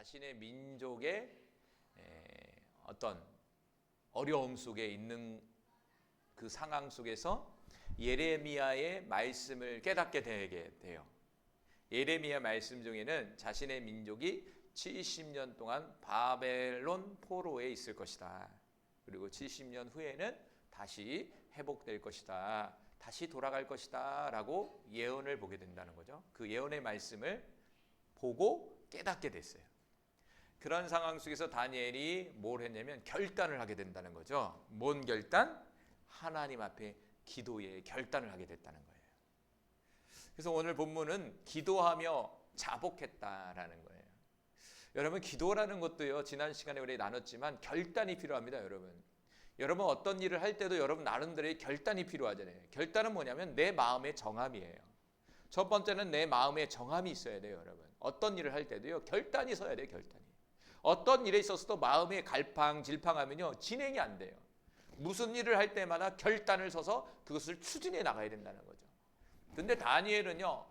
자신의 민족의 어떤 어려움 속에 있는 그 상황 속에서 예레미야의 말씀을 깨닫게 되게 돼요. 예레미야 말씀 중에는 자신의 민족이 70년 동안 바벨론 포로에 있을 것이다. 그리고 70년 후에는 다시 회복될 것이다. 다시 돌아갈 것이다 라고 예언을 보게 된다는 거죠. 그 예언의 말씀을 보고 깨닫게 됐어요. 그런 상황 속에서 다니엘이 뭘 했냐면 결단을 하게 된다는 거죠. 뭔 결단? 하나님 앞에 기도의 결단을 하게 됐다는 거예요. 그래서 오늘 본문은 기도하며 자복했다라는 거예요. 여러분, 기도라는 것도요, 지난 시간에 우리 나눴지만 결단이 필요합니다. 여러분 어떤 일을 할 때도 여러분 나름대로의 결단이 필요하잖아요. 결단은 뭐냐면 내 마음의 정함이에요. 첫 번째는 내 마음의 정함이 있어야 돼요. 여러분, 어떤 일을 할 때도요, 결단이 서야 돼요. 결단이. 어떤 일에 있어서도 마음의 갈팡질팡하면요, 진행이 안 돼요. 무슨 일을 할 때마다 결단을 서서 그것을 추진해 나가야 된다는 거죠. 근데 다니엘은요,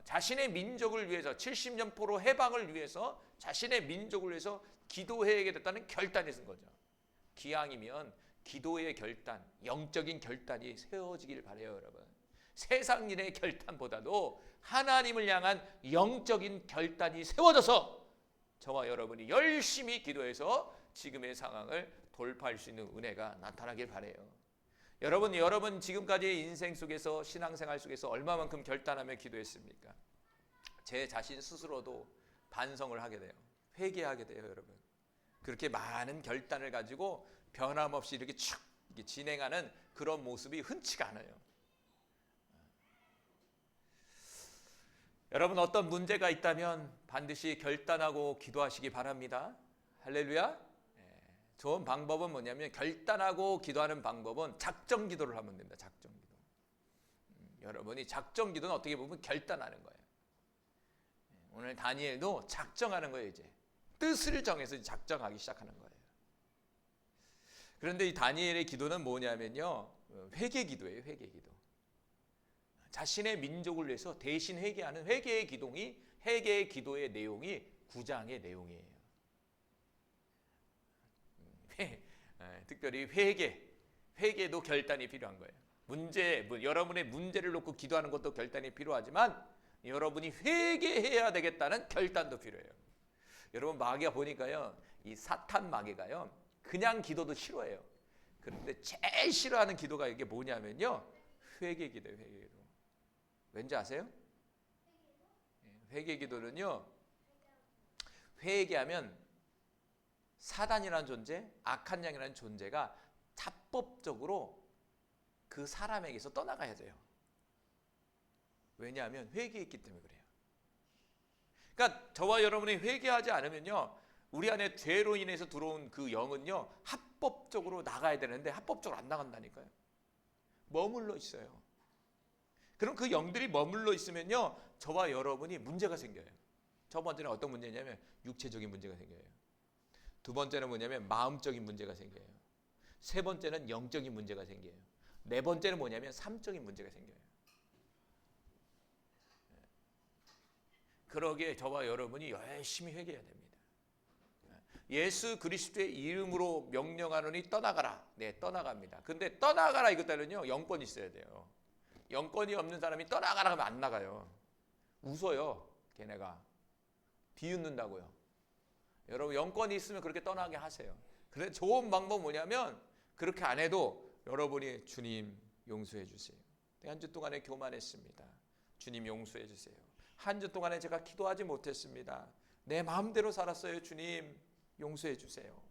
자신의 민족을 위해서 70년 포로 해방을 위해서 자신의 민족을 위해서 기도해야 됐다는 결단이 쓴 거죠. 기왕이면 기도의 결단, 영적인 결단이 세워지길 바라요. 여러분, 세상 일의 결단보다도 하나님을 향한 영적인 결단이 세워져서 저와 여러분이 열심히 기도해서 지금의 상황을 돌파할 수 있는 은혜가 나타나길 바라요. 여러분 지금까지의 인생 속에서, 신앙생활 속에서 얼마만큼 결단하며 기도했습니까? 제 자신 스스로도 반성을 하게 돼요. 회개하게 돼요. 여러분, 그렇게 많은 결단을 가지고 변함없이 이렇게 쭉 진행하는 그런 모습이 흔치가 않아요. 여러분, 어떤 문제가 있다면 반드시 결단하고 기도하시기 바랍니다. 할렐루야. 좋은 방법은 뭐냐면, 결단하고 기도하는 방법은 작정 기도를 하면 됩니다. 작정 기도. 여러분이 작정 기도는 어떻게 보면 결단하는 거예요. 오늘 다니엘도 작정하는 거예요. 이제 뜻을 정해서 작정하기 시작하는 거예요. 그런데 이 다니엘의 기도는 뭐냐면요, 회개 기도예요. 회개 기도. 자신의 민족을 위해서 대신 회개하는 회개의 기도의 내용이 9장의 내용이에요. 특별히 회개도 결단이 필요한 거예요. 여러분의 문제를 놓고 기도하는 것도 결단이 필요하지만 여러분이 회개해야 되겠다는 결단도 필요해요. 여러분, 마귀가 보니까요, 이 사탄 마귀가요, 그냥 기도도 싫어해요. 그런데 제일 싫어하는 기도가 이게 뭐냐면요, 회개 기도예요. 회개 기도. 왠지 아세요? 회개 기도는요, 회개하면 사단이라는 존재, 악한 영이라는 존재가 자법적으로 그 사람에게서 떠나가야 돼요. 왜냐하면 회개했기 때문에 그래요. 그러니까 저와 여러분이 회개하지 않으면요, 우리 안에 죄로 인해서 들어온 그 영은요, 합법적으로 나가야 되는데 합법적으로 안 나간다니까요. 머물러 있어요. 그럼 그 영들이 머물러 있으면요, 저와 여러분이 문제가 생겨요. 첫 번째는 어떤 문제냐면 육체적인 문제가 생겨요. 두 번째는 뭐냐면 마음적인 문제가 생겨요. 세 번째는 영적인 문제가 생겨요. 네 번째는 뭐냐면 삶적인 문제가 생겨요. 그러기에 저와 여러분이 열심히 회개해야 됩니다. 예수 그리스도의 이름으로 명령하노니 떠나가라. 네, 떠나갑니다. 근데 떠나가라 이것 따르면요, 영권이 있어야 돼요. 영권이 없는 사람이 떠나가라 하면 안 나가요. 웃어요. 걔네가 비웃는다고요. 여러분, 영권이 있으면 그렇게 떠나게 하세요. 그래, 좋은 방법은 뭐냐면, 그렇게 안 해도 여러분이 주님 용서해 주세요. 한 주 동안에 교만했습니다. 주님 용서해 주세요. 한 주 동안에 제가 기도하지 못했습니다. 내 마음대로 살았어요. 주님 용서해 주세요.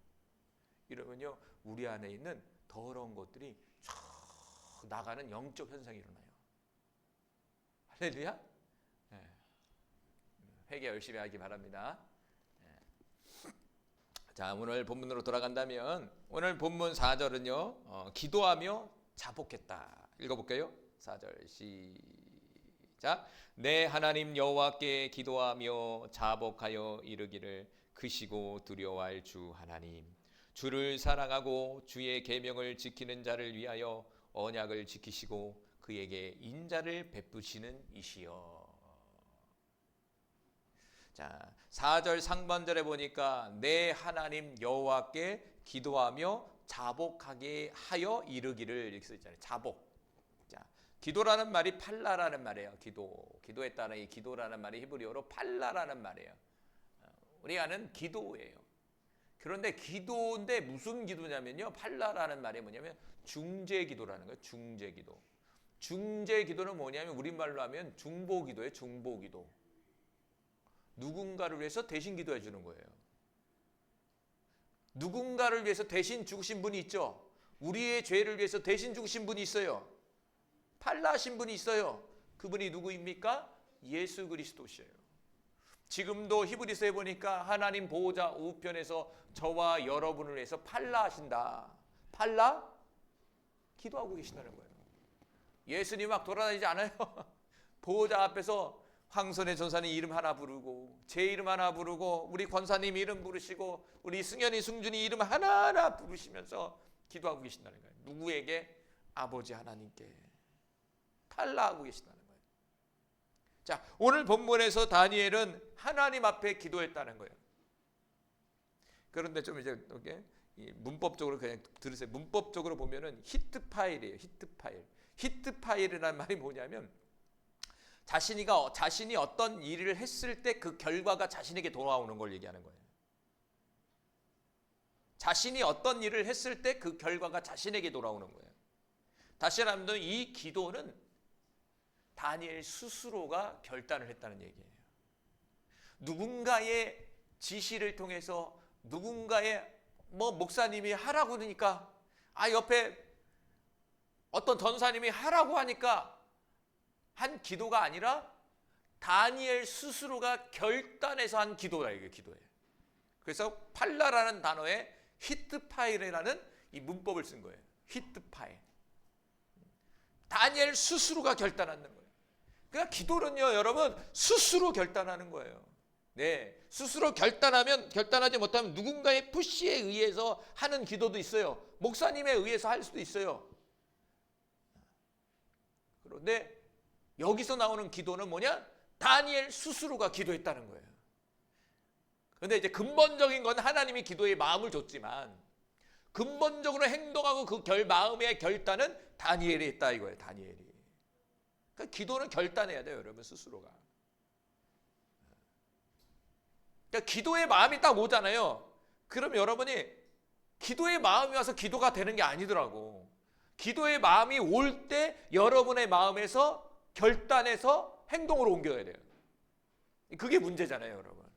이러면요, 우리 안에 있는 더러운 것들이 쫙 나가는 영적 현상이 일어나요. 할렐루야. 회개 열심히 하기 바랍니다. 자, 오늘 본문으로 돌아간다면 오늘 본문 4절은요, 기도하며 자복했다. 읽어볼게요. 4절 시작. 내 하나님 여호와께 기도하며 자복하여 이르기를, 크시고 두려워할 주 하나님, 주를 사랑하고 주의 계명을 지키는 자를 위하여 언약을 지키시고 그에게 인자를 베푸시는 이시여. 자, 4절 상반절에 보니까 내 하나님 여호와께 기도하며 자복하게 하여 이르기를 이렇게 써 있잖아요. 자복. 자, 기도라는 말이 팔라라는 말이에요. 기도했다는 이 기도라는 말이 히브리어로 팔라라는 말이에요. 우리가 아는 기도예요. 그런데 기도인데 무슨 기도냐면요. 팔라라는 말이 뭐냐면 중재기도라는 거예요. 중재기도. 중재기도는 뭐냐면 우리말로 하면 중보기도예요. 중보기도. 누군가를 위해서 대신 기도해 주는 거예요. 누군가를 위해서 대신 죽으신 분이 있죠. 우리의 죄를 위해서 대신 죽으신 분이 있어요. 팔라하신 분이 있어요. 그분이 누구입니까? 예수 그리스도시에요. 지금도 히브리서에 보니까 하나님 보호자 우편에서 저와 여러분을 위해서 팔라하신다. 팔라? 기도하고 계신다는 거예요. 예수님 막 돌아다니지 않아요. 보호자 앞에서 황선의 전사님 이름 하나 부르고 제 이름 하나 부르고 우리 권사님 이름 부르시고 우리 승현이 승준이 이름 하나하나 부르시면서 기도하고 계신다는 거예요. 누구에게? 아버지 하나님께 팔라하고 계신다는 거예요. 자, 오늘 본문에서 다니엘은 하나님 앞에 기도했다는 거예요. 그런데 좀 이제 이렇게 문법적으로 그냥 들으세요. 문법적으로 보면은 히트 파일이에요. 히트 파일. 히트 파일이라는 말이 뭐냐면 자신이 어떤 일을 했을 때 그 결과가 자신에게 돌아오는 걸 얘기하는 거예요. 자신이 어떤 일을 했을 때 그 결과가 자신에게 돌아오는 거예요. 다시 말하면 이 기도는 다니엘 스스로가 결단을 했다는 얘기예요. 누군가의 지시를 통해서 누군가의 목사님이 하라고 그러니까 옆에 어떤 전사님이 하라고 하니까 한 기도가 아니라 다니엘 스스로가 결단해서 한 기도다. 이게 기도예요. 그래서 팔라라는 단어에 히트 파일이라는 이 문법을 쓴 거예요. 히트 파일. 다니엘 스스로가 결단하는 거예요. 그러니까 기도는요, 여러분 스스로 결단하는 거예요. 네, 스스로 결단하지 못하면 누군가의 푸시에 의해서 하는 기도도 있어요. 목사님에 의해서 할 수도 있어요. 그런데 여기서 나오는 기도는 뭐냐? 다니엘 스스로가 기도했다는 거예요. 그런데 이제 근본적인 건 하나님이 기도에 마음을 줬지만 근본적으로 행동하고 그 마음의 결단은 다니엘이 했다 이거예요. 다니엘이. 그러니까 기도는 결단해야 돼요, 여러분 스스로가. 그러니까 기도의 마음이 딱 오잖아요. 그럼 여러분이 기도의 마음이 와서 기도가 되는 게 아니더라고. 기도의 마음이 올 때 여러분의 마음에서 결단해서 행동으로 옮겨야 돼요. 그게 문제잖아요, 여러분.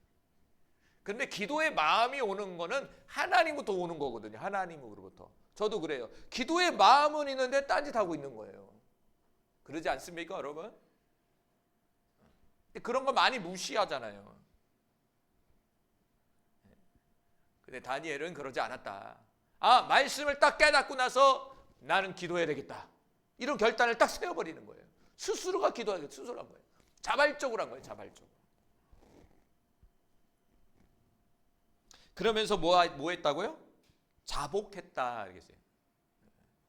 근데 기도의 마음이 오는 거는 하나님부터 오는 거거든요. 하나님으로부터. 저도 그래요. 기도의 마음은 있는데 딴짓하고 있는 거예요. 그러지 않습니까, 여러분? 그런 거 많이 무시하잖아요. 근데 다니엘은 그러지 않았다. 말씀을 딱 깨닫고 나서 나는 기도해야 되겠다. 이런 결단을 딱 세워버리는 거예요. 스스로가 기도하겠다. 스스로 한 거예요. 자발적으로 한 거예요. 자발적으로. 그러면서 뭐 했다고요? 자복했다. 알겠어요?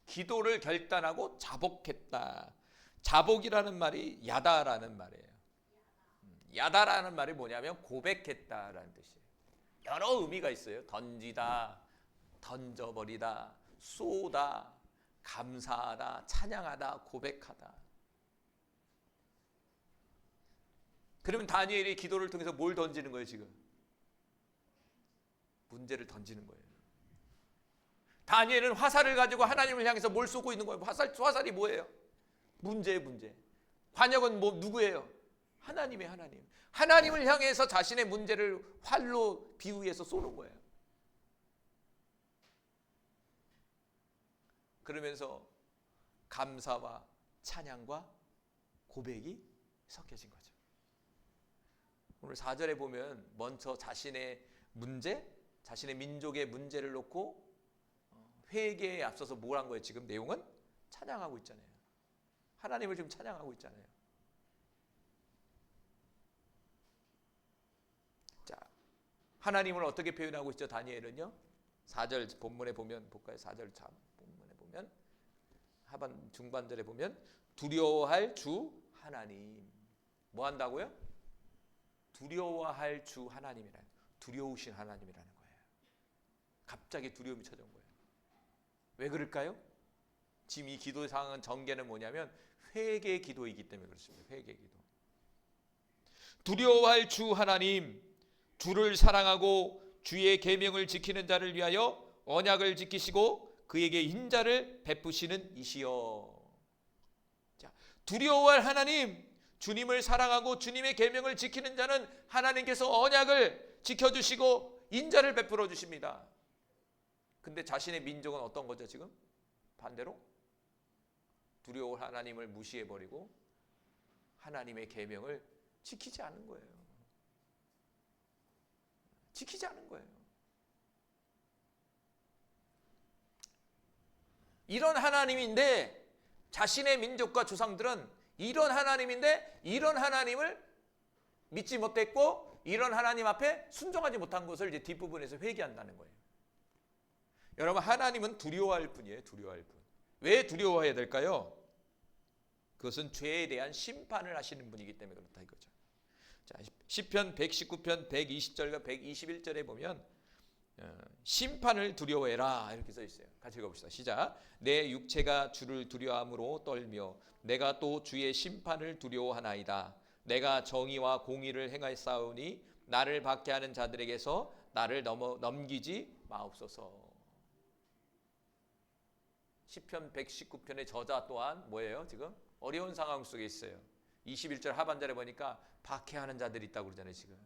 기도를 결단하고 자복했다. 자복이라는 말이 야다라는 말이에요. 야다라는 말이 뭐냐면 고백했다라는 뜻이에요. 여러 의미가 있어요. 던지다, 던져버리다, 쏘다, 감사하다, 찬양하다, 고백하다. 그러면 다니엘이 기도를 통해서 뭘 던지는 거예요, 지금? 문제를 던지는 거예요. 다니엘은 화살을 가지고 하나님을 향해서 뭘 쏘고 있는 거예요. 화살이 뭐예요? 문제예요, 문제. 관역은 누구예요? 하나님의 하나님. 하나님을 향해서 자신의 문제를 활로 비유해서 쏘는 거예요. 그러면서 감사와 찬양과 고백이 섞여진 거죠. 오늘 4절에 보면 먼저 자신의 문제, 자신의 민족의 문제를 놓고 회개에 앞서서 뭘 한 거예요? 지금 내용은 찬양하고 있잖아요. 하나님을 지금 찬양하고 있잖아요. 자, 하나님을 어떻게 표현하고 있죠? 다니엘은요. 4절 본문에 보면 볼까요? 4절 본문에 보면 하반 중반절에 보면 두려워할 주 하나님. 뭐 한다고요? 두려워할 주 하나님이라는, 두려우신 하나님이라는 거예요. 갑자기 두려움이 찾아온 거예요. 왜 그럴까요? 지금 이 기도 상황은 전개는 뭐냐면 회개 기도이기 때문에 그렇습니다. 회개 기도. 두려워할 주 하나님, 주를 사랑하고 주의 계명을 지키는 자를 위하여 언약을 지키시고 그에게 인자를 베푸시는 이시여. 자, 두려워할 하나님, 주님을 사랑하고 주님의 계명을 지키는 자는 하나님께서 언약을 지켜주시고 인자를 베풀어 주십니다. 근데 자신의 민족은 어떤 거죠 지금? 반대로 두려워할 하나님을 무시해버리고 하나님의 계명을 지키지 않은 거예요. 지키지 않은 거예요. 이런 하나님인데 자신의 민족과 조상들은 이런 하나님인데 이런 하나님을 믿지 못했고 이런 하나님 앞에 순종하지 못한 것을 이제 뒷부분에서 회개한다는 거예요. 여러분, 하나님은 두려워할 분이에요. 두려워할 분. 왜 두려워해야 될까요? 그것은 죄에 대한 심판을 하시는 분이기 때문에 그렇다 이거죠. 자, 시편 119편 120절과 121절에 보면 심판을 두려워해라 이렇게 써 있어요. 같이 읽어봅시다. 시작. 내 육체가 주를 두려워함으로 떨며 내가 또 주의 심판을 두려워하나이다. 내가 정의와 공의를 행하였사오니 나를 박해하는 자들에게서 나를 넘기지 마옵소서. 시편 119편의 저자 또한 뭐예요? 지금 어려운 상황 속에 있어요. 21절 하반절에 보니까 박해하는 자들이 있다고 그러잖아요. 지금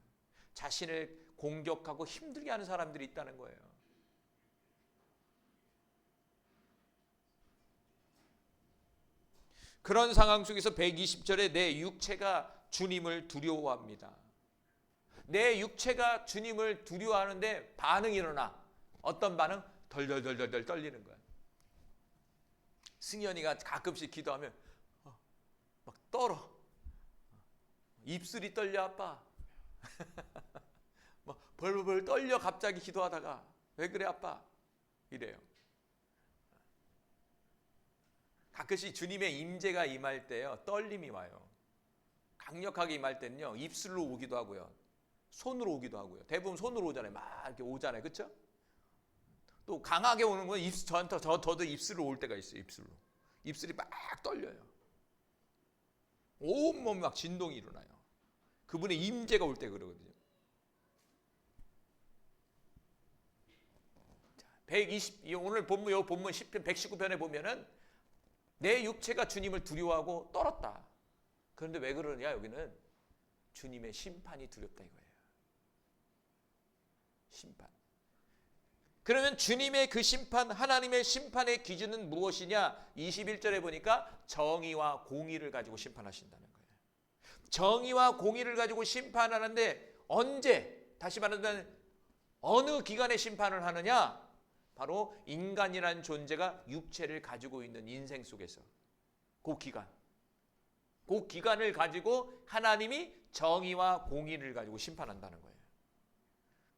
자신을 공격하고 힘들게 하는 사람들이 있다는 거예요. 그런 상황 속에서 120절에 내 육체가 주님을 두려워합니다. 내 육체가 주님을 두려워하는데 반응이 일어나. 어떤 반응? 덜덜덜덜 떨리는 거야. 승현이가 가끔씩 기도하면 막 떨어. 입술이 떨려 아빠. 막 벌벌 떨려 갑자기 기도하다가 왜 그래 아빠? 이래요. 가끔씩 주님의 임재가 임할 때요 떨림이 와요. 강력하게 임할 때는요 입술로 오기도 하고요, 손으로 오기도 하고요. 대부분 손으로 오잖아요. 막 이렇게 오잖아요, 그렇죠? 또 강하게 오는 건 저도 입술로 올 때가 있어요. 입술이 막 떨려요. 온몸 막 진동이 일어나요. 그분의 임재가 올 때 그러거든요. 오늘 본문 시편 119편에 보면은 내 육체가 주님을 두려워하고 떨었다. 그런데 왜 그러냐? 여기는 주님의 심판이 두렵다 이거예요. 심판. 그러면 주님의 그 심판, 하나님의 심판의 기준은 무엇이냐? 21절에 보니까 정의와 공의를 가지고 심판하신다는 거예요. 정의와 공의를 가지고 심판하는데 언제? 다시 말하면 어느 기간에 심판을 하느냐? 바로 인간이라는 존재가 육체를 가지고 있는 인생 속에서 그 기간을 가지고 하나님이 정의와 공의를 가지고 심판한다는 거예요.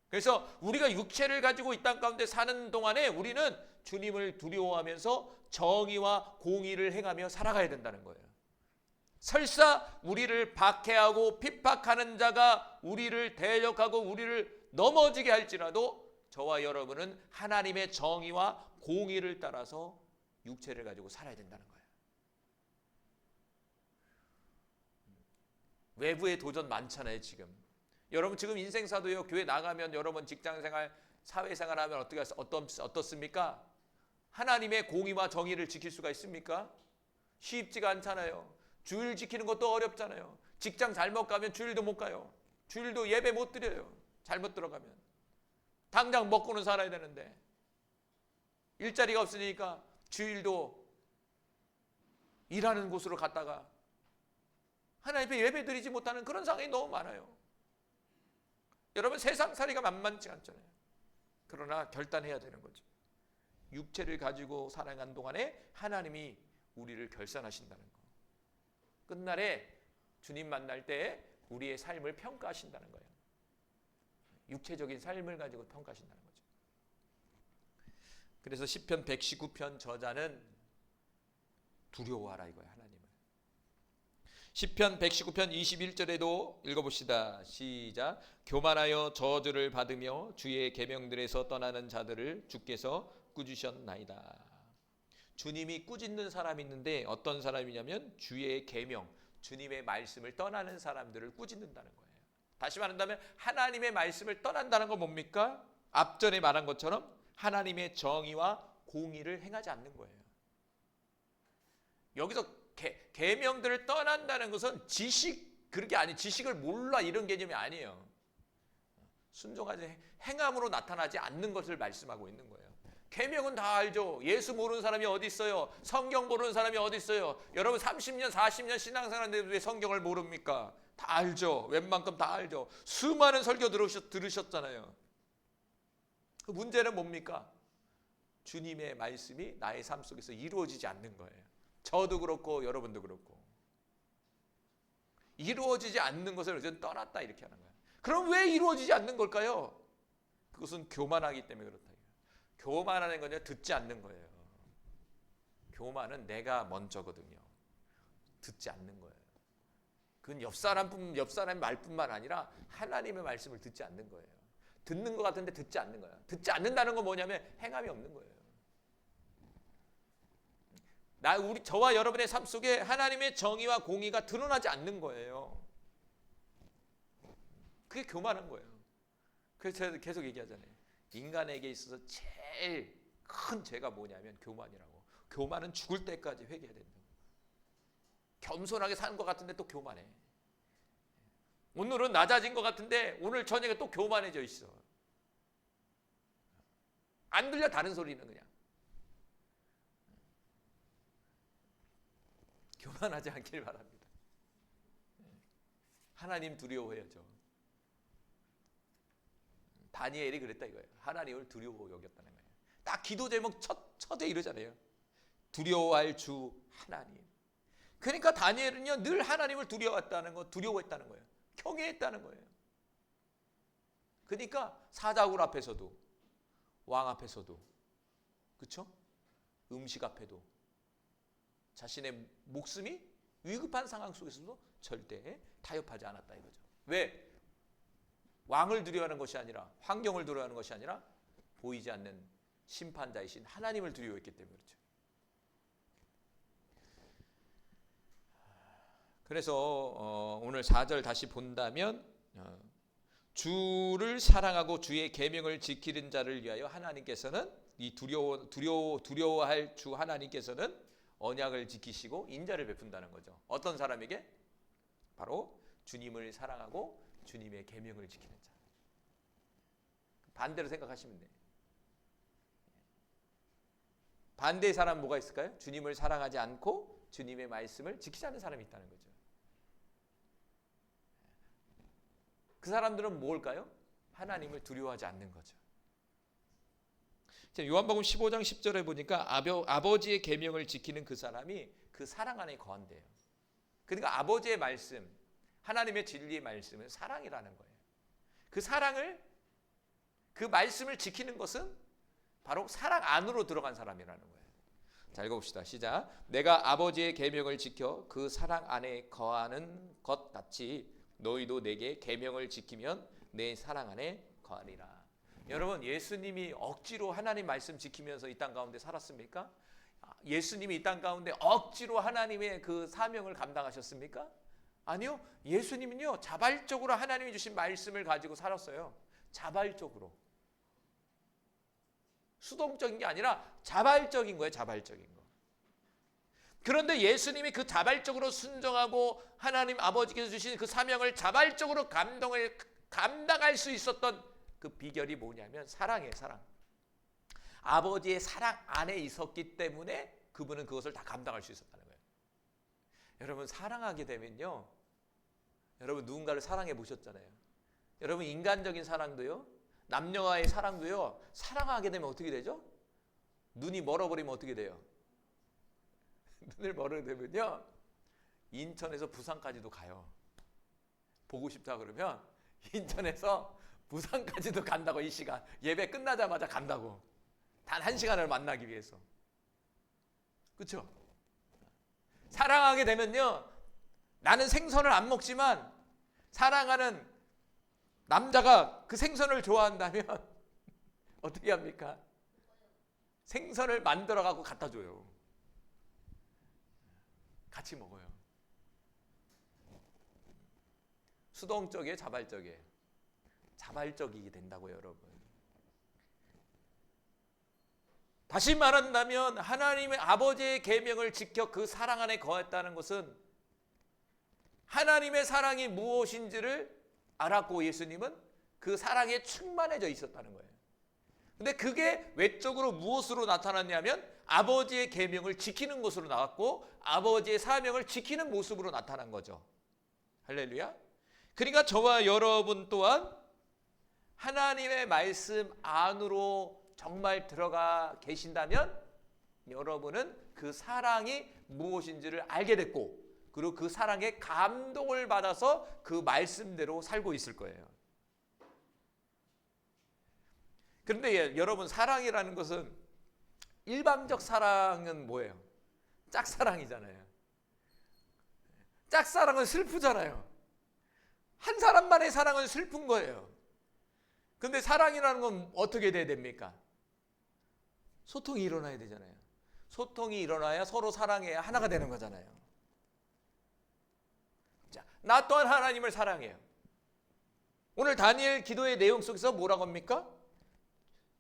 그래서 우리가 육체를 가지고 이 땅 가운데 사는 동안에 우리는 주님을 두려워하면서 정의와 공의를 행하며 살아가야 된다는 거예요. 설사 우리를 박해하고 핍박하는 자가 우리를 대적하고 우리를 넘어지게 할지라도 저와 여러분은 하나님의 정의와 공의를 따라서 육체를 가지고 살아야 된다는 거예요. 외부의 도전 많잖아요. 지금 여러분 지금 인생사도요, 교회 나가면 여러분 직장생활, 사회생활하면 어떻습니까? 하나님의 공의와 정의를 지킬 수가 있습니까? 쉽지가 않잖아요. 주일 지키는 것도 어렵잖아요. 직장 잘못 가면 주일도 못 가요. 주일도 예배 못 드려요. 잘못 들어가면. 당장 먹고는 살아야 되는데 일자리가 없으니까 주일도 일하는 곳으로 갔다가 하나님 앞에 예배 드리지 못하는 그런 상황이 너무 많아요. 여러분 세상살이가 만만치 않잖아요. 그러나 결단해야 되는 거죠. 육체를 가지고 살아간 동안에 하나님이 우리를 결산하신다는 거. 끝날에 주님 만날 때 우리의 삶을 평가하신다는 거예요. 육체적인 삶을 가지고 평가하신다는 거죠. 그래서 시편 119편 저자는 두려워하라 이거예요. 하나님을. 시편 119편 21절에도 읽어봅시다. 시작. 교만하여 저주를 받으며 주의 계명들에서 떠나는 자들을 주께서 꾸짖으셨나이다. 주님이 꾸짖는 사람이 있는데 어떤 사람이냐면 주의 계명, 주님의 말씀을 떠나는 사람들을 꾸짖는다는 거예요. 다시 말한다면 하나님의 말씀을 떠난다는 건 뭡니까? 앞전에 말한 것처럼 하나님의 정의와 공의를 행하지 않는 거예요. 여기서 계명들을 떠난다는 것은 그렇게 아니 지식을 몰라 이런 개념이 아니에요. 순종하지 행함으로 나타나지 않는 것을 말씀하고 있는 거예요. 계명은 다 알죠. 예수 모르는 사람이 어디 있어요? 성경 모르는 사람이 어디 있어요? 여러분 30년 40년 신앙생활인데 왜 성경을 모릅니까? 다 알죠. 웬만큼 다 알죠. 수많은 설교 들으셨잖아요. 그 문제는 뭡니까? 주님의 말씀이 나의 삶 속에서 이루어지지 않는 거예요. 저도 그렇고 여러분도 그렇고 이루어지지 않는 것을 어쨌든 떠났다 이렇게 하는 거예요. 그럼 왜 이루어지지 않는 걸까요? 그것은 교만하기 때문에 그렇다. 교만하는 건 듣지 않는 거예요. 교만은 내가 먼저거든요. 듣지 않는 거예요. 그건 옆 사람의 말뿐만 아니라 하나님의 말씀을 듣지 않는 거예요. 듣는 것 같은데 듣지 않는 거예요. 듣지 않는다는 건 뭐냐면 행함이 없는 거예요. 저와 여러분의 삶 속에 하나님의 정의와 공의가 드러나지 않는 거예요. 그게 교만한 거예요. 그래서 제가 계속 얘기하잖아요. 인간에게 있어서 제일 큰 죄가 뭐냐면 교만이라고. 교만은 죽을 때까지 회개해야 된다고. 겸손하게 사는 것 같은데 또 교만해. 오늘은 낮아진 것 같은데 오늘 저녁에 또 교만해져 있어. 안 들려 다른 소리는 그냥. 교만하지 않길 바랍니다. 하나님 두려워해야죠. 다니엘이 그랬다 이거예요. 하나님을 두려워 여겼다는 거예요. 딱 기도 제목 첫에 이러잖아요. 두려워할 주 하나님. 그러니까 다니엘은요 늘 하나님을 두려워했다는 거예요. 경외했다는 거예요. 그러니까 사자굴 앞에서도 왕 앞에서도 그렇죠? 음식 앞에도 자신의 목숨이 위급한 상황 속에서도 절대 타협하지 않았다 이거죠. 왜? 왕을 두려워하는 것이 아니라 환경을 두려워하는 것이 아니라 보이지 않는 심판자이신 하나님을 두려워했기 때문에 그렇죠. 그래서 오늘 4절 다시 본다면 주를 사랑하고 주의 계명을 지키는 자를 위하여 하나님께서는 이 두려워할 주 하나님께서는 언약을 지키시고 인자를 베푼다는 거죠. 어떤 사람에게? 바로 주님을 사랑하고 주님의 계명을 지키는 자. 반대로 생각하시면 돼요. 반대의 사람 뭐가 있을까요? 주님을 사랑하지 않고 주님의 말씀을 지키지 않는 사람이 있다는 거죠. 그 사람들은 뭘까요? 하나님을 두려워하지 않는 거죠. 요한복음 15장 10절에 보니까 아버지의 계명을 지키는 그 사람이 그 사랑 안에 거한대요. 그러니까 아버지의 말씀, 하나님의 진리의 말씀은 사랑이라는 거예요. 그 말씀을 지키는 것은 바로 사랑 안으로 들어간 사람이라는 거예요. 자, 읽어봅시다. 시작. 내가 아버지의 계명을 지켜 그 사랑 안에 거하는 것 같이 너희도 내게 계명을 지키면 내 사랑 안에 거하리라. 여러분, 예수님이 억지로 하나님 말씀 지키면서 이 땅 가운데 살았습니까? 예수님이 이 땅 가운데 억지로 하나님의 그 사명을 감당하셨습니까? 아니요. 예수님은요 자발적으로 하나님이 주신 말씀을 가지고 살았어요. 자발적으로. 수동적인 게 아니라 자발적인 거예요. 자발적인 거. 그런데 예수님이 그 자발적으로 순종하고 하나님 아버지께서 주신 그 사명을 자발적으로 감당할 수 있었던 그 비결이 뭐냐면 사랑이에요. 사랑. 아버지의 사랑 안에 있었기 때문에 그분은 그것을 다 감당할 수 있었다는 거예요. 여러분, 사랑하게 되면요, 여러분 누군가를 사랑해 보셨잖아요. 여러분, 인간적인 사랑도요, 남녀와의 사랑도요, 사랑하게 되면 어떻게 되죠? 눈이 멀어버리면 어떻게 돼요? 눈을 멀어되면요 인천에서 부산까지도 가요. 보고 싶다 그러면 인천에서 부산까지도 간다고. 이 시간 예배 끝나자마자 간다고. 단 1시간을 만나기 위해서. 그렇죠? 사랑하게 되면요 나는 생선을 안 먹지만 사랑하는 남자가 그 생선을 좋아한다면 어떻게 합니까? 생선을 만들어 갖고 갖다 줘요. 같이 먹어요. 수동적이에요, 자발적이에요? 자발적이게 된다고요, 여러분. 다시 말한다면 하나님의 아버지의 계명을 지켜 그 사랑 안에 거했다는 것은 하나님의 사랑이 무엇인지를 알았고 예수님은 그 사랑에 충만해져 있었다는 거예요. 근데 그게 외적으로 무엇으로 나타났냐면 아버지의 계명을 지키는 것으로 나왔고 아버지의 사명을 지키는 모습으로 나타난 거죠. 할렐루야. 그러니까 저와 여러분 또한 하나님의 말씀 안으로 정말 들어가 계신다면 여러분은 그 사랑이 무엇인지를 알게 됐고 그리고 그 사랑에 감동을 받아서 그 말씀대로 살고 있을 거예요. 그런데 여러분, 사랑이라는 것은 일방적 사랑은 뭐예요? 짝사랑이잖아요. 짝사랑은 슬프잖아요. 한 사람만의 사랑은 슬픈 거예요. 근데 사랑이라는 건 어떻게 돼야 됩니까? 소통이 일어나야 되잖아요. 소통이 일어나야 서로 사랑해야 하나가 되는 거잖아요. 자, 나 또한 하나님을 사랑해요. 오늘 다니엘 기도의 내용 속에서 뭐라고 합니까?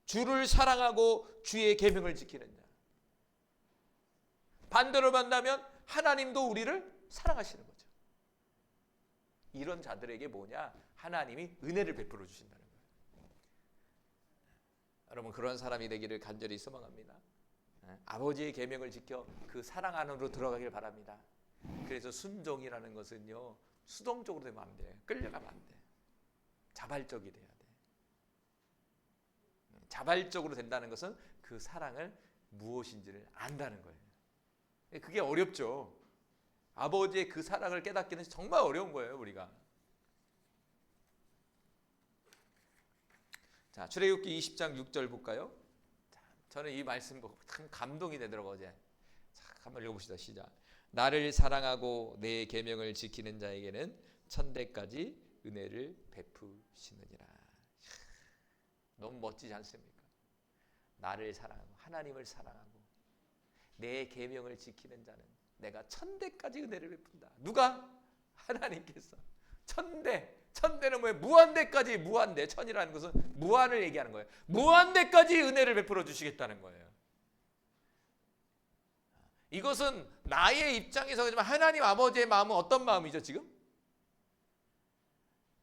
주를 사랑하고 주의 계명을 지키는 자. 반대로 만나면 하나님도 우리를 사랑하시는 거죠. 이런 자들에게 뭐냐? 하나님이 은혜를 베풀어 주신다는 거예요. 여러분, 그런 사람이 되기를 간절히 소망합니다. 아버지의 계명을 지켜 그 사랑 안으로 들어가길 바랍니다. 그래서 순종이라는 것은요, 수동적으로 되면 안 돼. 끌려가면 안 돼. 자발적이 돼야 돼. 자발적으로 된다는 것은 그 사랑을 무엇인지를 안다는 거예요. 그게 어렵죠. 아버지의 그 사랑을 깨닫기는 정말 어려운 거예요, 우리가. 자, 출애굽기 20장 6절 볼까요? 자, 저는 이 말씀 보고 참 감동이 되더라고요, 어제. 자, 한번 읽어봅시다. 시작. 나를 사랑하고 내 계명을 지키는 자에게는 천대까지 은혜를 베푸시느니라. 너무 멋지지 않습니까? 나를 사랑하고 하나님을 사랑하고 내 계명을 지키는 자는 내가 천대까지 은혜를 베푼다. 누가? 하나님께서. 천대는 뭐예요? 무한대까지. 무한대. 천이라는 것은 무한을 얘기하는 거예요. 무한대까지 은혜를 베풀어 주시겠다는 거예요. 이것은 나의 입장에서 그렇지만 하나님 아버지의 마음은 어떤 마음이죠, 지금?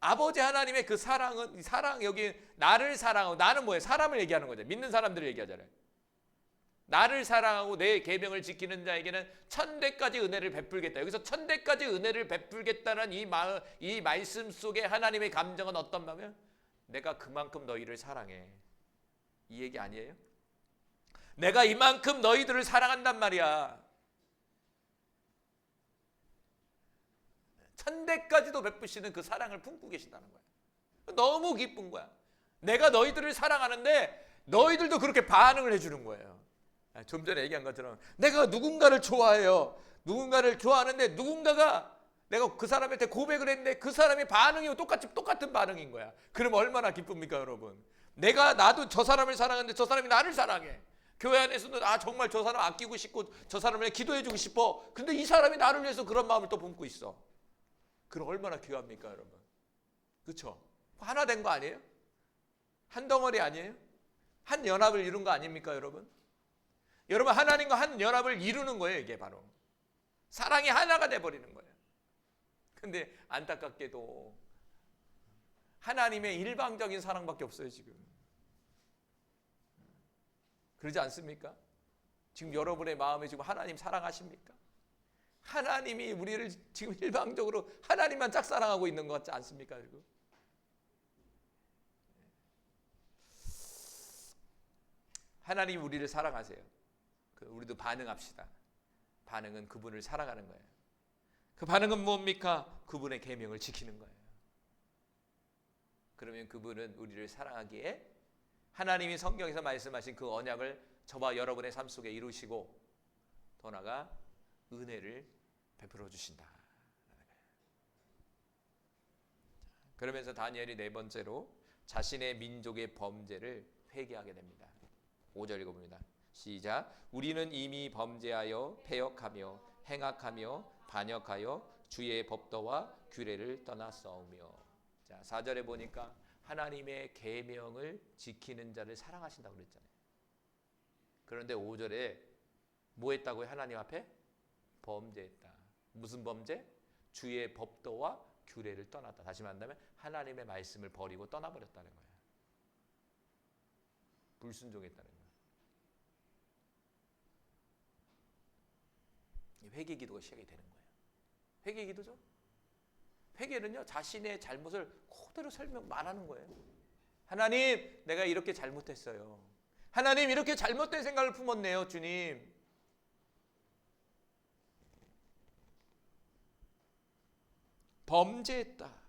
아버지 하나님의 그 사랑은, 사랑, 여기 나를 사랑하고, 나는 뭐예요? 사람을 얘기하는 거죠. 믿는 사람들을 얘기하잖아요. 나를 사랑하고 내 계명을 지키는 자에게는 천대까지 은혜를 베풀겠다. 여기서 천대까지 은혜를 베풀겠다는 이 말씀 속에 하나님의 감정은 어떤 마음이에요? 내가 그만큼 너희를 사랑해. 이 얘기 아니에요? 내가 이만큼 너희들을 사랑한단 말이야. 천대까지도 베푸시는 그 사랑을 품고 계신다는 거야. 너무 기쁜 거야. 내가 너희들을 사랑하는데 너희들도 그렇게 반응을 해주는 거예요. 좀 전에 얘기한 것처럼 내가 누군가를 좋아해요. 누군가를 좋아하는데 누군가가 내가 그 사람한테 고백을 했는데 그 사람의 반응이 똑같은 반응인 거야. 그러면 얼마나 기쁩니까, 여러분? 나도 저 사람을 사랑하는데 저 사람이 나를 사랑해. 교회 안에서도 정말 저 사람 아끼고 싶고 저 사람을 기도해주고 싶어. 근데 이 사람이 나를 위해서 그런 마음을 또 품고 있어. 그럼 얼마나 귀합니까, 여러분? 그렇죠? 하나 된 거 아니에요? 한 덩어리 아니에요? 한 연합을 이룬 거 아닙니까, 여러분? 여러분, 하나님과 한 연합을 이루는 거예요. 이게 바로 사랑이 하나가 돼버리는 거예요. 근데 안타깝게도 하나님의 일방적인 사랑밖에 없어요, 지금. 그러지 않습니까? 지금 여러분의 마음에 지금 하나님 사랑하십니까? 하나님이 우리를 지금 일방적으로 하나님만 짝사랑하고 있는 것 같지 않습니까? 지금? 하나님이 우리를 사랑하세요. 우리도 반응합시다. 반응은 그분을 사랑하는 거예요. 그 반응은 뭡니까? 그분의 계명을 지키는 거예요. 그러면 그분은 우리를 사랑하기에 하나님이 성경에서 말씀하신 그 언약을 저와 여러분의 삶 속에 이루시고 더 나아가 은혜를 베풀어 주신다. 그러면서 다니엘이 네 번째로 자신의 민족의 범죄를 회개하게 됩니다. 5절 읽어봅니다. 시작. 우리는 이미 범죄하여 패역하며 행악하며 반역하여 주의 법도와 규례를 떠났사오며. 자, 4절에 보니까 하나님의 계명을 지키는 자를 사랑하신다고 그랬잖아요. 그런데 5절에 뭐 했다고요? 하나님 앞에 범죄했다. 무슨 범죄? 주의 법도와 규례를 떠났다. 다시 말한다면 하나님의 말씀을 버리고 떠나버렸다는 거예요. 불순종했다는 거예요. 회개 기도가 시작이 되는 거예요. 회개 기도죠. 회개는요, 자신의 잘못을 그대로 말하는 거예요. 하나님, 내가 이렇게 잘못했어요. 하나님, 이렇게 잘못된 생각을 품었네요, 주님. 범죄했다.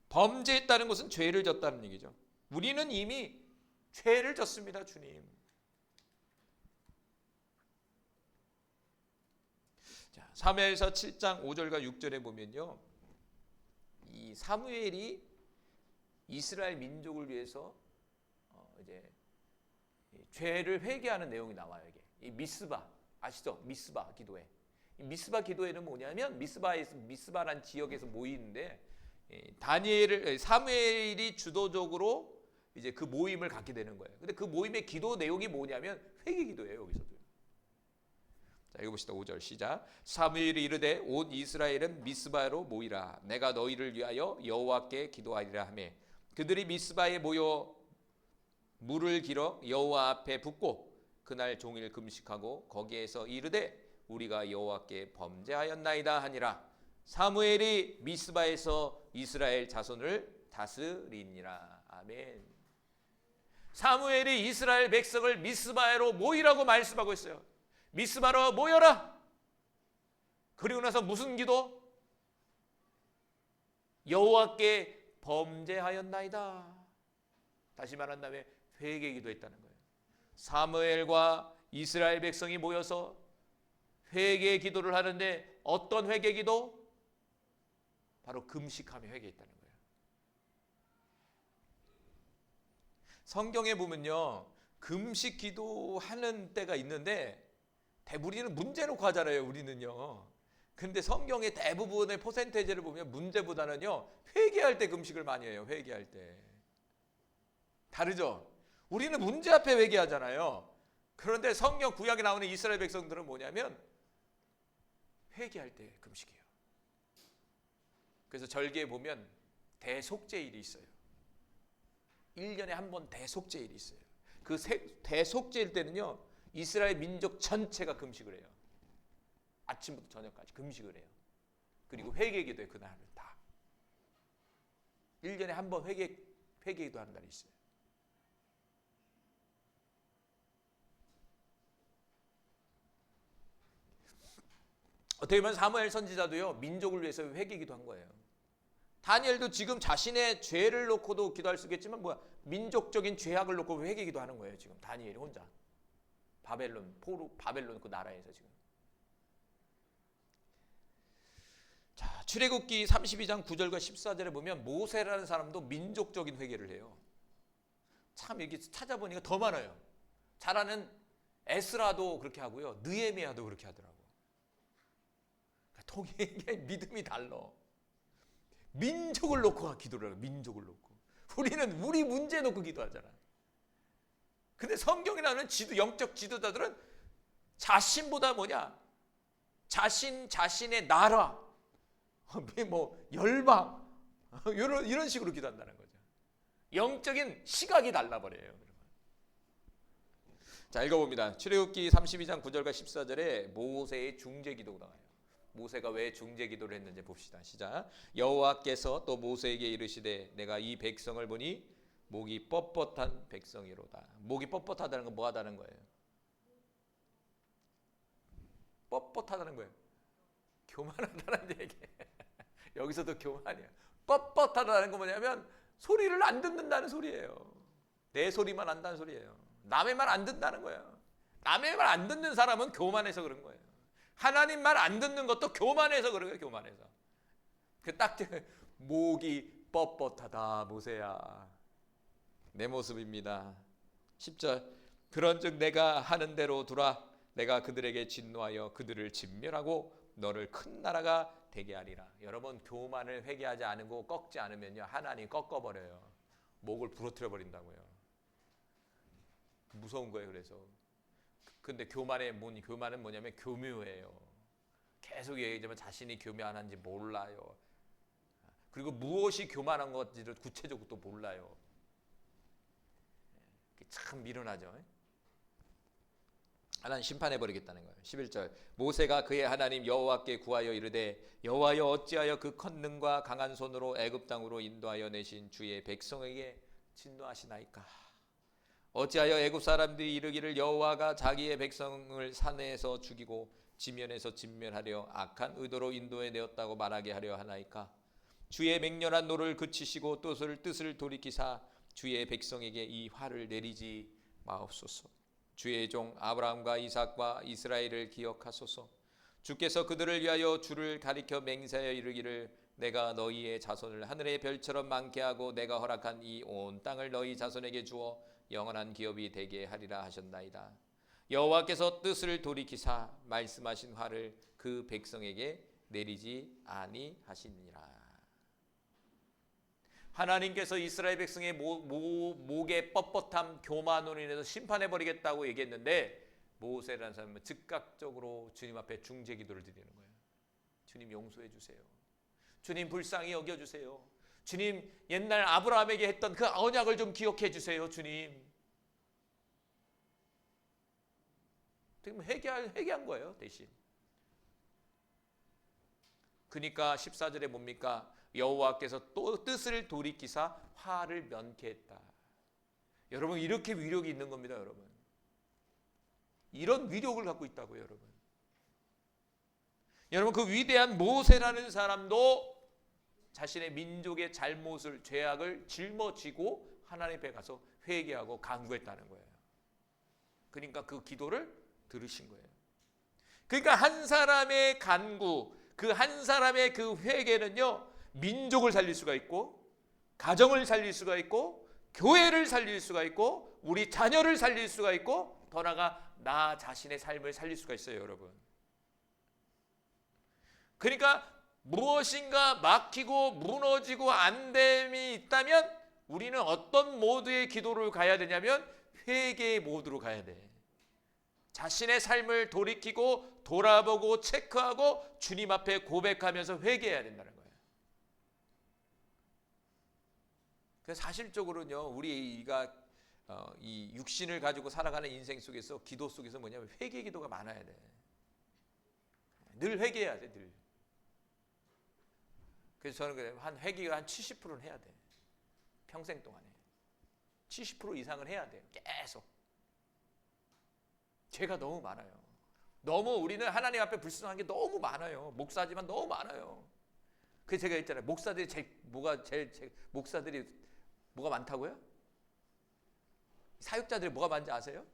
범죄했다는 것은 죄를 졌다는 얘기죠. 우리는 이미 죄를 졌습니다, 주님. 자, 사무엘서 7장 5절과 6절에 보면요, 이 사무엘이 이스라엘 민족을 위해서 이제 죄를 회개하는 내용이 나와요. 이게 이 미스바 아시죠? 미스바 기도회. 이 미스바 기도회는 뭐냐면 미스바란 지역에서 모이는데 사무엘이 주도적으로 이제 그 모임을 갖게 되는 거예요. 근데 그 모임의 기도 내용이 뭐냐면 회개 기도예요. 여기서도. 자, 읽어봅시다. 5절 시작. 사무엘이 이르되 온 이스라엘은 미스바로 모이라. 내가 너희를 위하여 여호와께 기도하리라 하매 그들이 미스바에 모여 물을 길어 여호와 앞에 붓고 그날 종일 금식하고 거기에서 이르되 우리가 여호와께 범죄하였나이다 하니라. 사무엘이 미스바에서 이스라엘 자손을 다스리니라. 아멘. 사무엘이 이스라엘 백성을 미스바로 모이라고 말씀하고 있어요. 미스바로 모여라. 그리고 나서 무슨 기도? 여호와께 범죄하였나이다. 다시 말한다면 회개 기도했다는 거예요. 사무엘과 이스라엘 백성이 모여서 회개 기도를 하는데 어떤 회개 기도? 바로 금식하며 회개했다는 거예요. 성경에 보면요, 금식 기도하는 때가 있는데 우리는 문제 놓고 하잖아요. 우리는요. 근데 성경의 대부분의 퍼센테이지를 보면 문제보다는요, 회개할 때 금식을 많이 해요. 회개할 때. 다르죠? 우리는 문제 앞에 회개하잖아요. 그런데 성경 구약에 나오는 이스라엘 백성들은 뭐냐면 회개할 때 금식해요. 그래서 절기에 보면 대속죄일이 있어요. 1년에 한 번 대속죄일이 있어요. 그 대속죄일 때는요, 이스라엘 민족 전체가 금식을 해요. 아침부터 저녁까지 금식을 해요. 그리고 회개기도에 그날을 다. 1년에 한 번 회개기도 하는 날이 있어요. 어떻게 보면 사무엘 선지자도요, 민족을 위해서 회개기도 한 거예요. 다니엘도 지금 자신의 죄를 놓고도 기도할 수 있겠지만 민족적인 죄악을 놓고 회개기도 하는 거예요. 지금 다니엘이 혼자 바벨론 그 나라에서 지금. 자, 출애굽기 32장 9절과 14절에 보면 모세라는 사람도 민족적인 회개를 해요. 참 이렇게 찾아보니까 더 많아요. 잘 아는 에스라도 그렇게 하고요, 느헤미야도 그렇게 하더라고. 통일의 믿음이 달라. 민족을 놓고 기도를 해요. 민족을 놓고. 우리는 우리 문제 놓고 기도하잖아. 근데 성경에 나오는 영적 지도자들은 자신보다 자신의 나라, 열방, 이런 식으로 기도한다는 거죠. 영적인 시각이 달라버려요. 자, 읽어봅니다. 출애굽기 32장 9절과 14절에 모세의 중재 기도가 나와요. 모세가 왜 중재 기도를 했는지 봅시다. 시작. 여호와께서 또 모세에게 이르시되 내가 이 백성을 보니 목이 뻣뻣한 백성이로다. 목이 뻣뻣하다는 건 뭐하다는 거예요? 뻣뻣하다는 거예요. 교만하다는 얘기. 여기서도 교만이야. 뻣뻣하다는 건 뭐냐면 소리를 안 듣는다는 소리예요. 내 소리만 안다는 소리예요. 남의 말 안 듣는다는 거예요. 남의 말 안 듣는 사람은 교만해서 그런 거예요. 하나님 말 안 듣는 것도 교만해서 그런 거예요. 교만해서. 딱 목이 뻣뻣하다 모세야. 내 모습입니다. 10절 그런즉 내가 하는 대로 두라. 내가 그들에게 진노하여 그들을 진멸하고 너를 큰 나라가 되게 하리라. 여러분, 교만을 회개하지 않고 꺾지 않으면요, 하나님 꺾어버려요. 목을 부러뜨려 버린다고요. 무서운 거예요. 그래서 근데 교만은 뭐냐면 교묘해요. 계속 얘기하지만 자신이 교만한지 몰라요. 그리고 무엇이 교만한 건지를 구체적으로 또 몰라요. 참 미련하죠. 하나님 심판해 버리겠다는 거예요. 11절 모세가 그의 하나님 여호와께 구하여 이르되 여호와여 어찌하여 그 권능과 강한 손으로 애굽 땅으로 인도하여 내신 주의 백성에게 진노하시나이까. 어찌하여 애굽 사람들이 이르기를 여호와가 자기의 백성을 산에서 죽이고 지면에서 진멸하려 악한 의도로 인도해 내었다고 말하게 하려 하나이까. 주의 맹렬한 노를 그치시고 뜻을 돌이키사 주의 백성에게 이 화를 내리지 마옵소서. 주의 종 아브라함과 이삭과 이스라엘을 기억하소서. 주께서 그들을 위하여 주를 가리켜 맹세하여 이르기를 내가 너희의 자손을 하늘의 별처럼 많게 하고 내가 허락한 이 온 땅을 너희 자손에게 주어 영원한 기업이 되게 하리라 하셨나이다. 여호와께서 뜻을 돌이키사 말씀하신 화를 그 백성에게 내리지 아니하시니라. 하나님께서 이스라엘 백성의 목의 뻣뻣함, 교만으로 인해서 심판해버리겠다고 얘기했는데 모세라는 사람은 즉각적으로 주님 앞에 중재 기도를 드리는 거예요. 주님 용서해 주세요. 주님 불쌍히 여겨주세요. 주님 옛날 아브라함에게 했던 그 언약을 좀 기억해 주세요. 주님. 지금 회개한 거예요. 대신. 그러니까 14절에 뭡니까? 여호와께서 또 뜻을 돌이키사 화를 면케했다. 여러분, 이렇게 위력이 있는 겁니다. 여러분, 이런 위력을 갖고 있다고요. 여러분 그 위대한 모세라는 사람도 자신의 민족의 잘못을, 죄악을 짊어지고 하나님 앞에 가서 회개하고 간구했다는 거예요. 그러니까 그 기도를 들으신 거예요. 그러니까 한 사람의 간구, 그 한 사람의 그 회개는요, 민족을 살릴 수가 있고, 가정을 살릴 수가 있고, 교회를 살릴 수가 있고, 우리 자녀를 살릴 수가 있고, 더 나아가 나 자신의 삶을 살릴 수가 있어요. 여러분, 그러니까 무엇인가 막히고 무너지고 안됨이 있다면 우리는 어떤 모드의 기도를 가야 되냐면 회개의 모드로 가야 돼. 자신의 삶을 돌이키고 돌아보고 체크하고 주님 앞에 고백하면서 회개해야 된다는 거예요. 그래서 사실적으로는요, 우리가 이 육신을 가지고 살아가는 인생 속에서 기도 속에서 뭐냐면 회개 기도가 많아야 돼. 늘 회개해야 돼, 늘. 그래서 저는 한 회개가 한 70%는 해야 돼. 평생 동안에 70% 이상을 해야 돼요. 계속. 죄가 너무 많아요. 너무 우리는 하나님 앞에 불순한 게 너무 많아요. 목사지만 너무 많아요. 그래서 제가 했잖아요. 목사들이 뭐가 많다고요? 사역자들이 뭐가 많은지 아세요?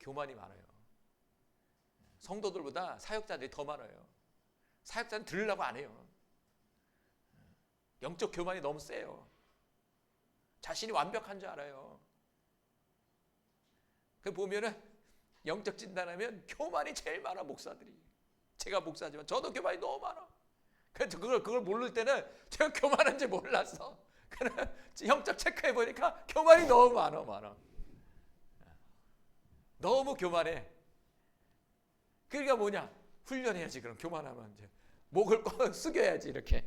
교만이 많아요. 성도들보다 사역자들이 더 많아요. 사역자는 들으려고 안 해요. 영적 교만이 너무 세요. 자신이 완벽한 줄 알아요. 그 보면은 영적 진단하면 교만이 제일 많아, 목사들이. 제가 목사지만 저도 교만이 너무 많아. 그래서 그걸 모를 때는 제가 교만한지 몰랐어. 그래 영적 체크해 보니까 교만이 너무 많아. 너무 교만해. 그러니까 뭐냐? 훈련해야지. 그럼 교만하면 이제 목을 꼭 숙여야지 이렇게.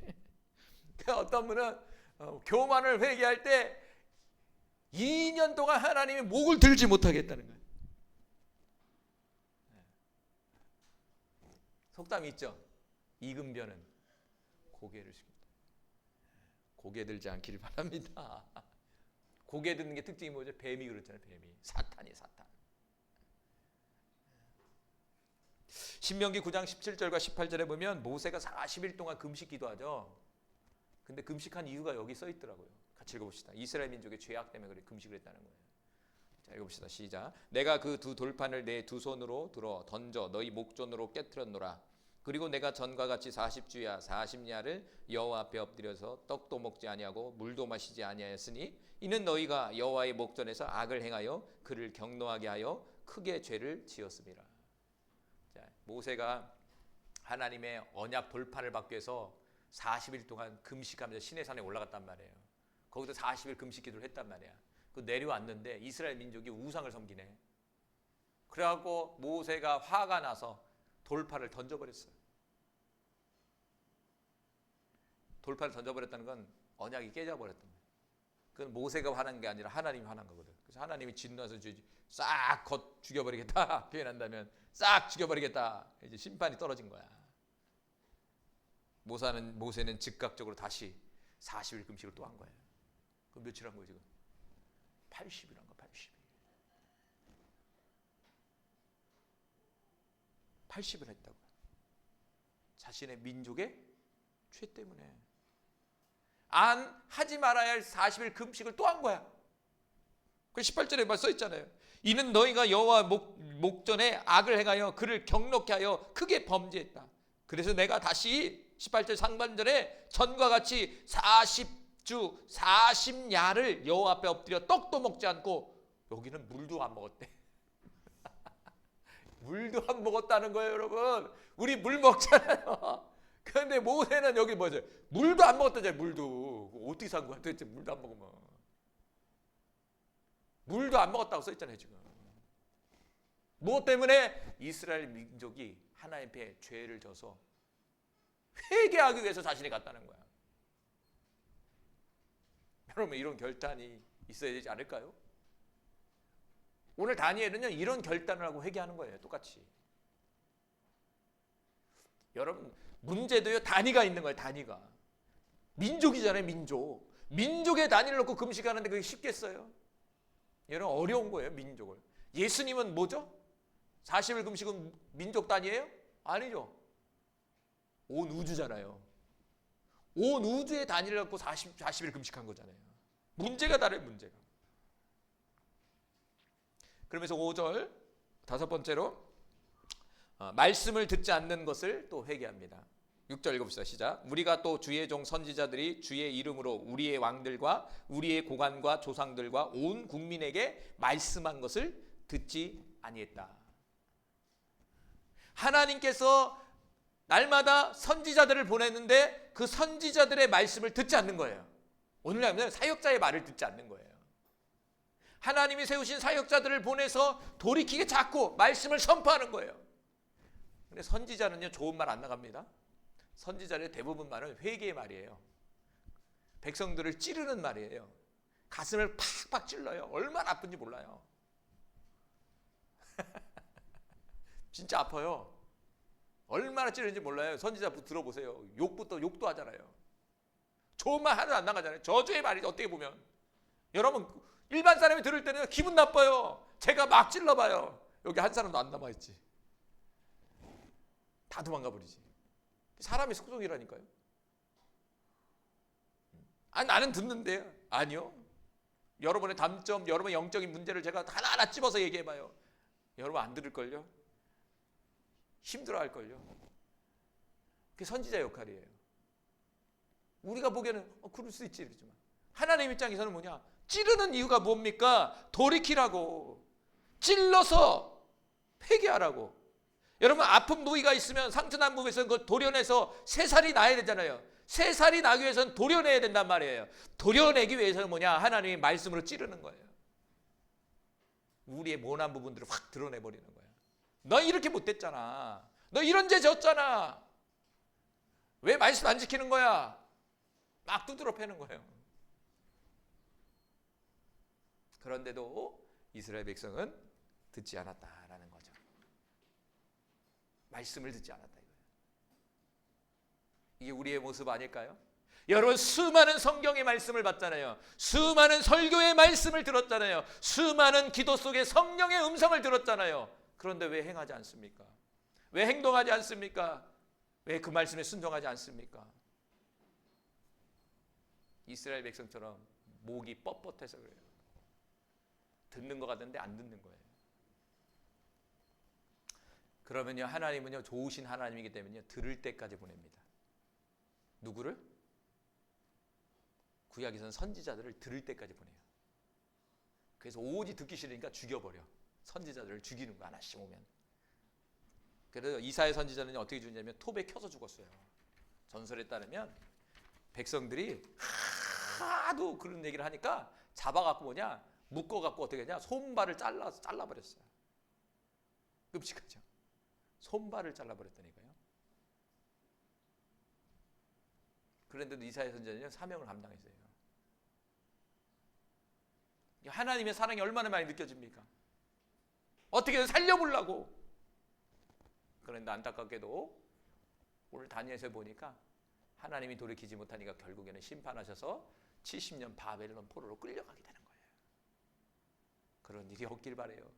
어떤 분은 교만을 회개할 때 2년 동안 하나님이 목을 들지 못하겠다는 거예요. 속담이 있죠. 이근변은 고개를 숙인다. 고개 들지 않기를 바랍니다. 고개 드는 게 특징이 뭐죠? 뱀이 그렇잖아요. 뱀이. 사탄이 사탄. 신명기 9장 17절과 18절에 보면 모세가 40일 동안 금식 기도하죠. 근데 금식한 이유가 여기 써 있더라고요. 같이 읽어봅시다. 이스라엘 민족의 죄악 때문에 그래 금식을 했다는 거예요. 자, 읽어봅시다. 시작. 내가 그 두 돌판을 내 두 손으로 들어 던져 너희 목전으로 깨트렸노라. 그리고 내가 전과 같이 40주야 40야를 여호와 앞에 엎드려서 떡도 먹지 아니하고 물도 마시지 아니하였으니 이는 너희가 여호와의 목전에서 악을 행하여 그를 경노하게 하여 크게 죄를 지었습니다. 자, 모세가 하나님의 언약 돌판을 받기 위해서 40일 동안 금식하면서 시내산에 올라갔단 말이에요. 거기서 40일 금식 기도를 했단 말이야. 그 내려왔는데 이스라엘 민족이 우상을 섬기네. 그래갖고 모세가 화가 나서 돌판을 던져버렸어요. 돌판을 던져버렸다는 건 언약이 깨져버렸던 거예요. 그건 모세가 화난 게 아니라 하나님이 화난 거거든. 그래서 하나님이 진노해서 싹 죽여버리겠다 표현한다면 싹 죽여버리겠다. 이제 심판이 떨어진 거야. 모세는 즉각적으로 다시 40일 금식을 또 한 거예요. 그럼 며칠 한 거예요 지금? 80일 한 거야. 80을 했다고요. 자신의 민족의 죄 때문에 안 하지 말아야 할 40일 금식을 또 한 거야. 그 18절에 써 있잖아요. 이는 너희가 여호와 목전에 악을 행하여 그를 경노케 하여 크게 범죄했다. 그래서 내가 다시 18절 상반절에 전과 같이 40주 40야를 여호와 앞에 엎드려 떡도 먹지 않고, 여기는 물도 안 먹었대. 물도 안 먹었다는 거예요, 여러분. 우리 물 먹잖아요. 그런데 모세는 여기 뭐죠? 물도 안 먹었다잖아요. 물도 어떻게 산 거야? 도대체 물도 안 먹으면. 물도 안 먹었다고 써 있잖아요 지금. 뭐 때문에? 이스라엘 민족이 하나님 앞에 죄를 져서 회개하기 위해서 자신이 갔다는 거야. 여러분, 이런 결단이 있어야 되지 않을까요? 오늘 다니엘은요 이런 결단을 하고 회개하는 거예요. 똑같이. 여러분, 문제도요 단위가 있는 거예요. 단위가. 민족이잖아요. 민족의 단위를 놓고 금식하는데 그게 쉽겠어요? 여러분, 어려운 거예요. 민족을. 예수님은 뭐죠? 40일 금식은 민족 단위예요? 아니죠. 온 우주잖아요. 온 우주의 단위를 갖고 40일 금식한 거잖아요. 문제가 다른 문제가. 그러면서 5절 다섯 번째로 말씀을 듣지 않는 것을 또 회개합니다. 6절 읽어봅시다. 시작. 우리가 또 주의 종 선지자들이 주의 이름으로 우리의 왕들과 우리의 고관과 조상들과 온 국민에게 말씀한 것을 듣지 아니했다. 하나님께서 날마다 선지자들을 보냈는데 그 선지자들의 말씀을 듣지 않는 거예요. 오늘날은 사역자의 말을 듣지 않는 거예요. 하나님이 세우신 사역자들을 보내서 돌이키게 자꾸 말씀을 선포하는 거예요. 근데 선지자는요 좋은 말 안 나갑니다. 선지자의 대부분 말은 회개의 말이에요. 백성들을 찌르는 말이에요. 가슴을 팍팍 찔러요. 얼마나 아픈지 몰라요. 진짜 아파요. 얼마나 찌르는지 몰라요. 선지자 들어보세요. 욕도 하잖아요. 좋은 말 하나도 안 나가잖아요. 저주의 말이죠. 어떻게 보면. 여러분, 일반 사람이 들을 때는 기분 나빠요. 제가 막 찔러봐요. 여기 한 사람도 안 남아있지. 다 도망가 버리지. 사람의 속성이라니까요. 아니, 나는 듣는데요. 아니요. 여러분의 단점, 여러분의 영적인 문제를 제가 하나하나 찝어서 얘기해봐요. 여러분 안 들을걸요? 힘들어할걸요? 그게 선지자 역할이에요. 우리가 보기에는 그럴 수 있지 이러지만 하나님 입장에서는 뭐냐? 찌르는 이유가 뭡니까? 돌이키라고. 찔러서 회개하라고. 여러분, 아픈 부위가 있으면 상처난 부위에서 그걸 도려내서 새살이 나야 되잖아요. 새살이 나기 위해서는 도려내야 된단 말이에요. 도려내기 위해서는 뭐냐? 하나님의 말씀으로 찌르는 거예요. 우리의 모난 부분들을 확 드러내버리는 거예요. 너 이렇게 못됐잖아. 너 이런 죄 졌잖아. 왜 말씀 안 지키는 거야? 막 두드러 패는 거예요. 그런데도 이스라엘 백성은 듣지 않았다라는 거죠. 말씀을 듣지 않았다 이거예요. 이게 우리의 모습 아닐까요? 여러분, 수많은 성경의 말씀을 봤잖아요. 수많은 설교의 말씀을 들었잖아요. 수많은 기도 속에 성령의 음성을 들었잖아요. 그런데 왜 행하지 않습니까? 왜 행동하지 않습니까? 왜 그 말씀에 순종하지 않습니까? 이스라엘 백성처럼 목이 뻣뻣해서 그래요. 듣는 것 같은데 안 듣는 거예요. 그러면요, 하나님은요, 좋으신 하나님이기 때문에 들을 때까지 보냅니다. 누구를? 구약에서는 선지자들을 들을 때까지 보내요. 그래서 오직 듣기 싫으니까 죽여버려. 선지자들을 죽이는 거 하나씩 오면. 그래서 이사야 선지자는 어떻게 죽냐면 톱에 켜서 죽었어요. 전설에 따르면 백성들이 하도 그런 얘기를 하니까 잡아갖고 뭐냐, 묶어갖고 어떻게 했냐, 손발을 잘라버렸어요. 끔찍하죠. 손발을 잘라버렸다니까요. 그런데도 이사야 선지자는 사명을 감당했어요. 하나님의 사랑이 얼마나 많이 느껴집니까? 어떻게든 살려보려고. 그런데 안타깝게도 오늘 다니엘서 보니까 하나님이 돌이키지 못하니까 결국에는 심판하셔서 70년 바벨론 포로로 끌려가게 되는 거예요. 그런 일이 없길 바래요.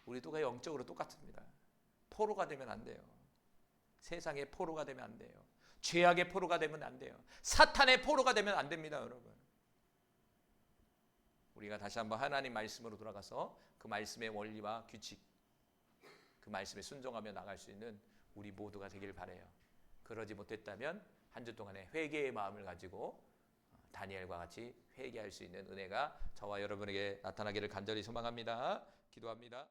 우리도 영적으로 똑같습니다. 포로가 되면 안 돼요. 세상의 포로가 되면 안 돼요. 죄악의 포로가 되면 안 돼요. 사탄의 포로가 되면 안 됩니다, 여러분. 우리가 다시 한번 하나님 말씀으로 돌아가서 그 말씀의 원리와 규칙, 그 말씀에 순종하며 나갈 수 있는 우리 모두가 되길 바라요. 그러지 못했다면 한 주 동안에 회개의 마음을 가지고 다니엘과 같이 회개할 수 있는 은혜가 저와 여러분에게 나타나기를 간절히 소망합니다. 기도합니다.